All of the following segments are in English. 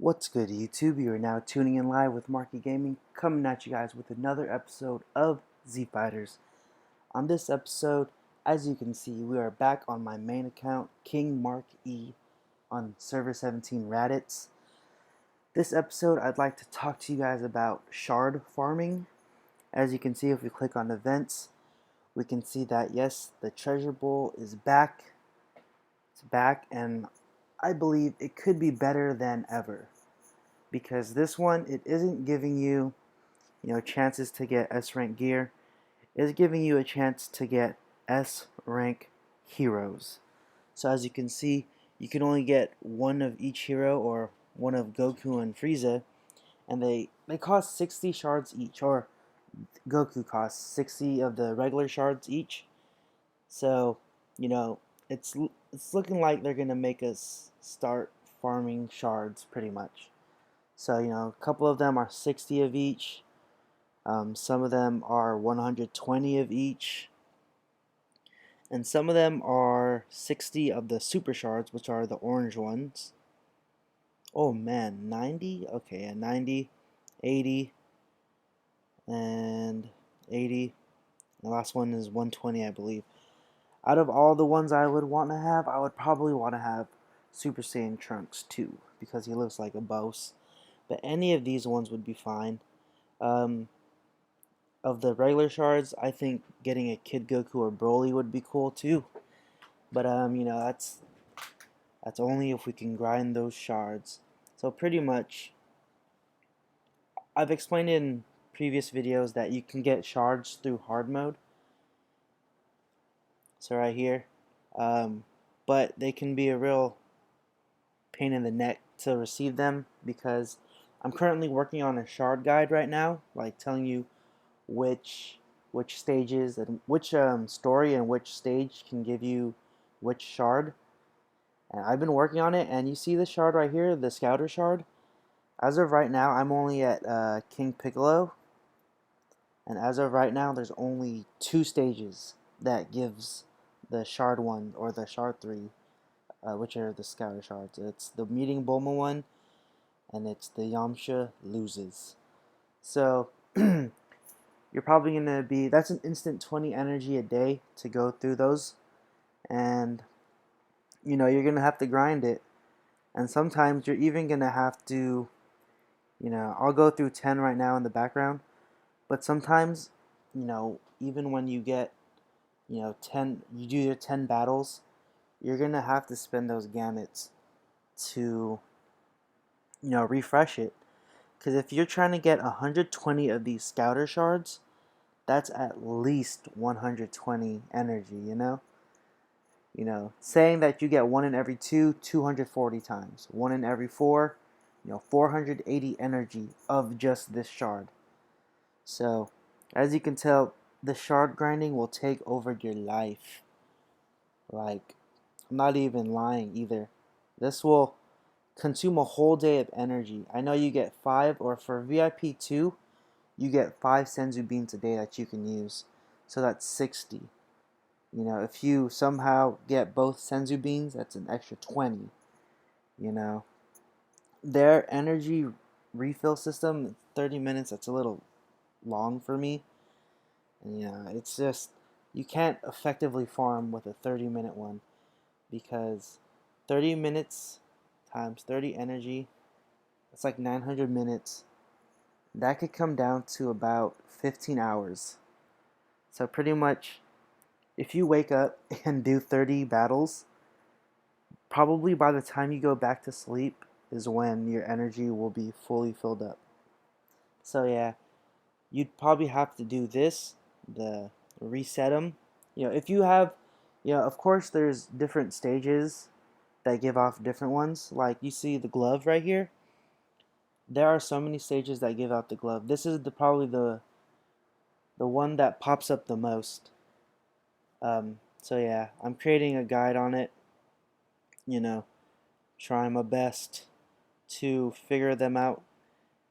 What's good, YouTube? You are now tuning in live with Marky Gaming, coming at you guys with another episode of Z Fighters. On this episode, as you can see, we are back on my main account, King Mark E, on server 17 Raditz. This episode, I'd like to talk to you guys about shard farming. As you can see, if we click on events, we can see that yes, the treasure bowl is back. It's back, and I believe it could be better than ever. Because this one, it isn't giving you, chances to get S rank gear. It's giving you a chance to get S rank heroes. So as you can see, you can only get one of each hero or one of Goku and Frieza, and they cost 60 shards each, or Goku costs 60 of the regular shards each. So, you know, it's looking like they're gonna make us start farming shards pretty much. So, a couple of them are 60 of each. Some of them are 120 of each. And some of them are 60 of the super shards, which are the orange ones. Oh man, 90? Okay, yeah, 90, 80, and 80. The last one is 120, I believe. Out of all the ones I would want to have, I would probably want to have Super Saiyan Trunks 2, because he looks like a boss. But any of these ones would be fine. Of the regular shards, I think getting a Kid Goku or Broly would be cool too. But that's only if we can grind those shards. So pretty much, I've explained in previous videos that you can get shards through hard mode. So right here, but they can be a real pain in the neck to receive them because I'm currently working on a shard guide right now, like telling you which stages and which story and which stage can give you which shard. And I've been working on it, and you see the shard right here, the Scouter shard. As of right now, I'm only at King Piccolo, and as of right now, there's only 2 stages that gives the shard 1 or the shard 3, which are the Scouter shards. It's the Meeting Bulma one, and it's the Yamcha loses. So you're probably going to be, that's an instant 20 energy a day to go through those. And, you're going to have to grind it. And sometimes you're even going to have to, I'll go through 10 right now in the background. But sometimes, even when you get, 10, you do your 10 battles, you're going to have to spend those gamuts to, refresh it. Because if you're trying to get 120 of these Scouter shards, that's at least 120 energy, saying that you get 1 in every 2, 240 times. 1 in every 4, 480 energy of just this shard. So, as you can tell, the shard grinding will take over your life. Like, I'm not even lying either. This will consume a whole day of energy. I know you get 5, or for VIP 2, you get 5 Senzu beans a day that you can use. So that's 60. If you somehow get both Senzu beans, that's an extra 20. Their energy refill system, 30 minutes, that's a little long for me. And it's just, you can't effectively farm with a 30-minute one, because 30 minutes times 30 energy, that's like 900 minutes. That could come down to about 15 hours. So pretty much, if you wake up and do 30 battles, probably by the time you go back to sleep is when your energy will be fully filled up. So yeah, you'd probably have to do this, the reset them. If you have, of course there's different stages that give off different ones. Like you see the glove right here. There are so many stages that give out the glove. This is probably the one that pops up the most. So yeah, I'm creating a guide on it. Trying my best to figure them out.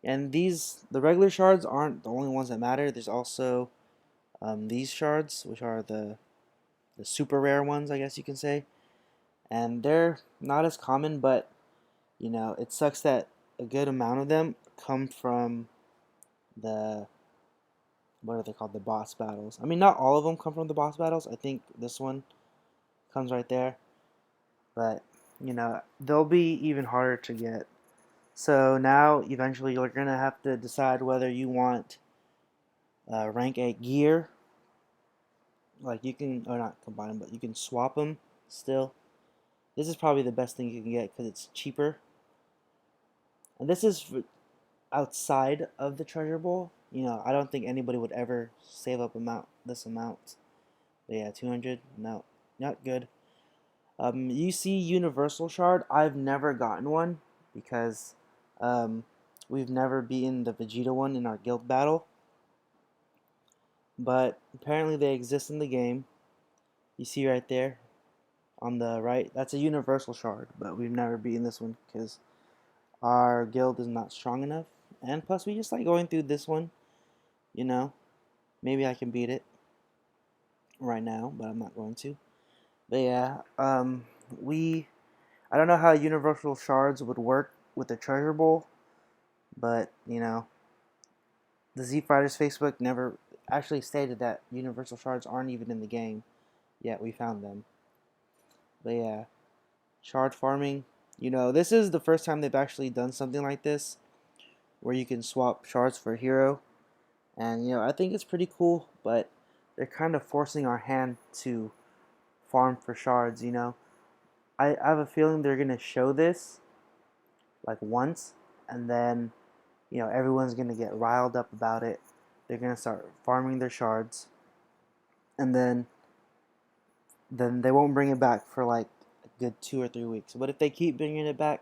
And the regular shards aren't the only ones that matter. There's also these shards, which are the super rare ones, I guess you can say. And they're not as common, but it sucks that a good amount of them come from the, what are they called, the boss battles. I mean, not all of them come from the boss battles. I think this one comes right there, but you know, they'll be even harder to get. So now, eventually, you're gonna have to decide whether you want rank 8 gear. Like you can, or not combine, but you can swap them still. This is probably the best thing you can get because it's cheaper. And this is outside of the treasure bowl. You know, I don't think anybody would ever save up this amount. But yeah, 200, no, not good. You see Universal Shard. I've never gotten one because um, we've never beaten the Vegeta one in our guild battle. But apparently they exist in the game. You see right there on the right, that's a Universal Shard, but we've never beaten this one because our guild is not strong enough. And plus, we just like going through this one, you know. Maybe I can beat it right now, but I'm not going to. But yeah, I don't know how Universal Shards would work with the Treasure Bowl, but you know, the Z Fighters Facebook never actually stated that Universal Shards aren't even in the game, yet we found them. But yeah, shard farming, you know, this is the first time they've actually done something like this, where you can swap shards for a hero, and you know, I think it's pretty cool, but they're kind of forcing our hand to farm for shards, you know. I have a feeling they're gonna show this like once, and then you know everyone's gonna get riled up about it. They're gonna start farming their shards, and then they won't bring it back for like a good 2 or 3 weeks. But if they keep bringing it back,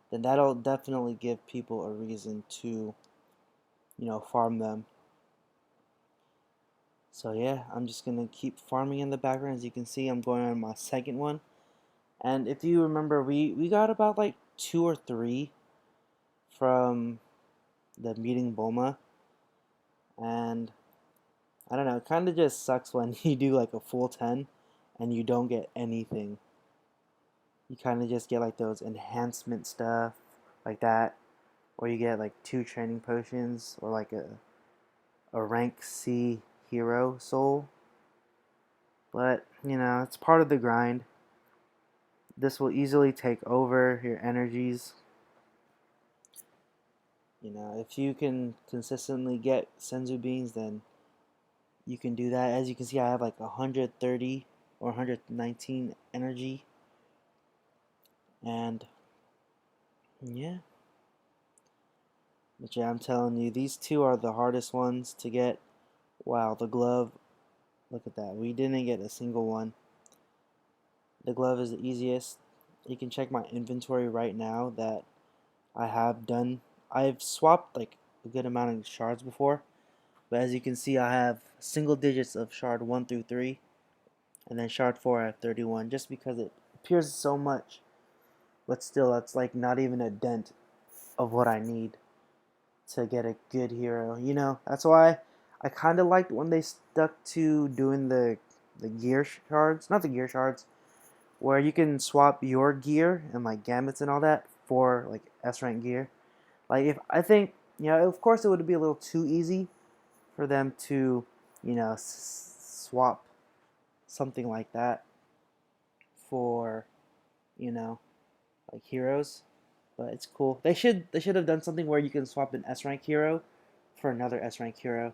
then that'll definitely give people a reason to, you know, farm them. So yeah, I'm just gonna keep farming in the background. As you can see, I'm going on my second one. And if you remember, we got about like 2 or 3 from the meeting Bulma, and I don't know, it kind of just sucks when you do like a full 10 and you don't get anything. You kind of just get like those enhancement stuff like that, or you get like 2 training potions, or like a rank C hero soul. But you know, it's part of the grind. This will easily take over your energies. You know, if you can consistently get Senzu beans, then you can do that. As you can see, I have like 130 or 119 energy. And yeah. But yeah, I'm telling you, these two are the hardest ones to get. Wow, the glove. Look at that. We didn't get a single one. The glove is the easiest. You can check my inventory right now that I have done. I've swapped like a good amount of shards before. But as you can see, I have single digits of shard 1 through 3. And then shard 4 I have 31. Just because it appears so much. But still, that's like not even a dent of what I need to get a good hero. You know, that's why I kind of liked when they stuck to doing the gear shards. Not the gear shards. Where you can swap your gear and like gambits and all that for like S rank gear. Like if I think, you know, of course it would be a little too easy for them to, you know, swap something like that for, you know, like heroes. But it's cool. They should have done something where you can swap an S rank hero for another S rank hero.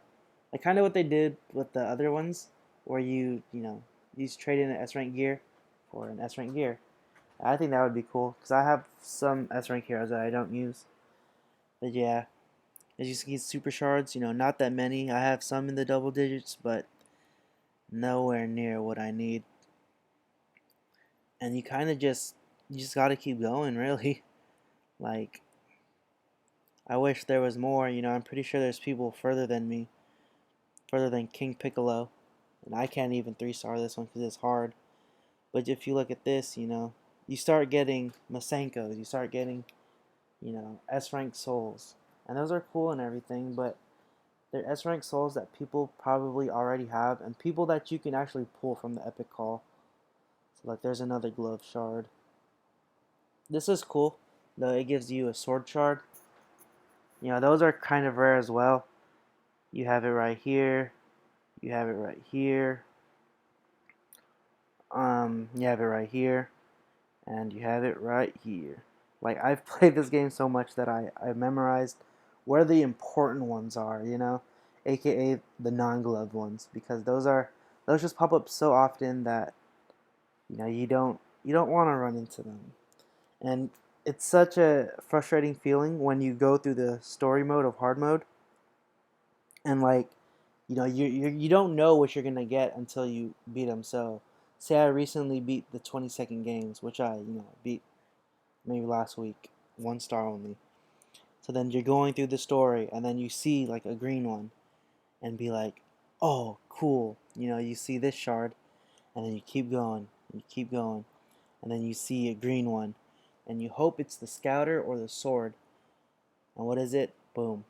Like kind of what they did with the other ones, where you know, you trade in an S rank gear for an S rank gear. I think that would be cool because I have some S rank heroes that I don't use. But yeah, as you see, super shards, you know, not that many. I have some in the double digits, but nowhere near what I need. And you just gotta keep going, really. Like, I wish there was more. You know, I'm pretty sure there's people further than me, further than King Piccolo, and I can't even 3-star this one because it's hard. But if you look at this, you know, you start getting Masenkos, you start getting, you know, S rank souls, and those are cool and everything, but they're S rank souls that people probably already have, and people that you can actually pull from the epic call. So like, there's another glove shard. This is cool, though. It gives you a sword shard, those are kind of rare as well. You have it right here. You have it right here. You have it right here. And you have it right here. Like, I've played this game so much that I memorized where the important ones are, aka the non-gloved ones, because those just pop up so often that you don't want to run into them. And it's such a frustrating feeling when you go through the story mode of hard mode, and like, you don't know what you're gonna get until you beat them. So, say I recently beat the 20-second games, which I beat maybe last week, 1 star only. So then you're going through the story, and then you see like a green one, and be like, oh, cool. You see this shard, and then you keep going, and you keep going, and then you see a green one, and you hope it's the scouter or the sword. And what is it? Boom.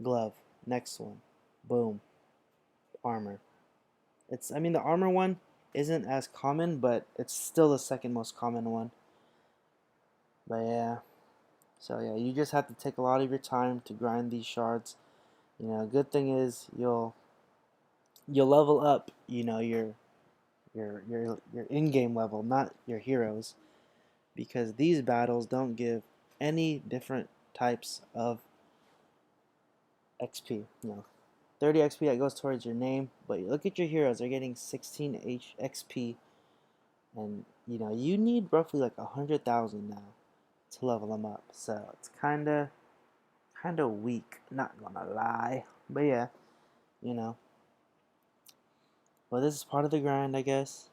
Glove. Next one. Boom. Armor. The armor one isn't as common, but it's still the second most common one. But yeah. So yeah, you just have to take a lot of your time to grind these shards. Good thing is you'll level up, your in-game level, not your heroes, because these battles don't give any different types of XP. 30 XP that goes towards your name, but look at your heroes, they're getting 16 XP, and you need roughly like 100,000 now to level them up. So it's kinda weak, not gonna lie. But yeah, you know. Well, this is part of the grind, I guess.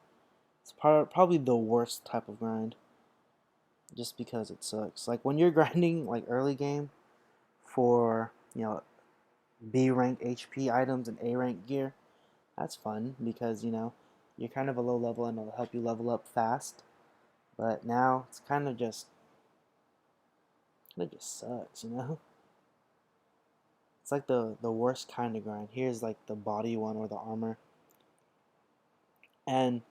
It's probably the worst type of grind, just because it sucks. Like when you're grinding like early game for B rank HP items and A rank gear, that's fun because you're kind of a low level and it'll help you level up fast. But now it's kind of just sucks. It's like the worst kind of grind. Here's like the body one or the armor, and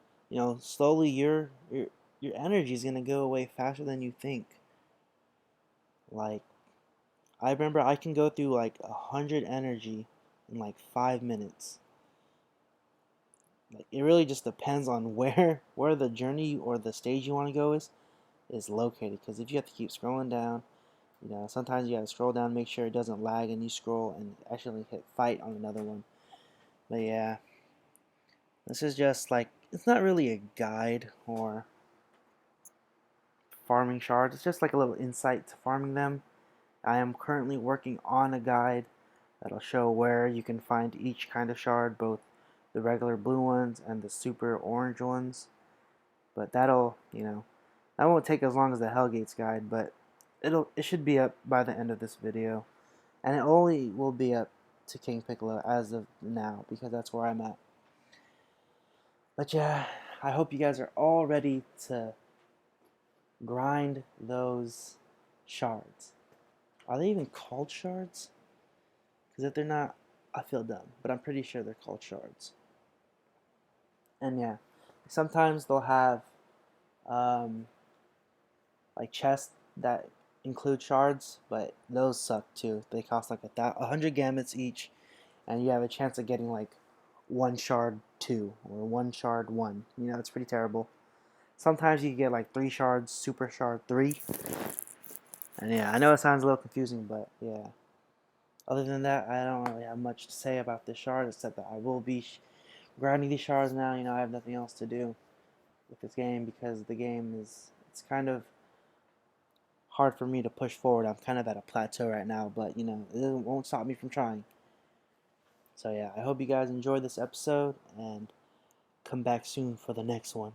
slowly your energy is gonna go away faster than you think. Like I remember I can go through like 100 energy in like 5 minutes. Like it really just depends on where the journey or the stage you want to go is located. Because if you have to keep scrolling down, sometimes you have to scroll down, make sure it doesn't lag, and you scroll and actually hit fight on another one. But yeah, this is just like, it's not really a guide or farming shards. It's just like a little insight to farming them. I am currently working on a guide that'll show where you can find each kind of shard, both the regular blue ones and the super orange ones. But that won't take as long as the Hellgates guide, but it should be up by the end of this video. And it only will be up to King Piccolo as of now, because that's where I'm at. But yeah, I hope you guys are all ready to grind those shards. Are they even called shards? Because if they're not, I feel dumb. But I'm pretty sure they're called shards. And yeah, sometimes they'll have like chests that include shards, but those suck too. They cost like 100 gamuts each, and you have a chance of getting like 1 shard 2 or 1 shard 1. It's pretty terrible. Sometimes you can get like 3 shards, super shard 3. And yeah, I know it sounds a little confusing, but yeah. Other than that, I don't really have much to say about this shard, except that I will be grinding these shards now. I have nothing else to do with this game, because the game it's kind of hard for me to push forward. I'm kind of at a plateau right now, but it won't stop me from trying. So yeah, I hope you guys enjoyed this episode, and come back soon for the next one.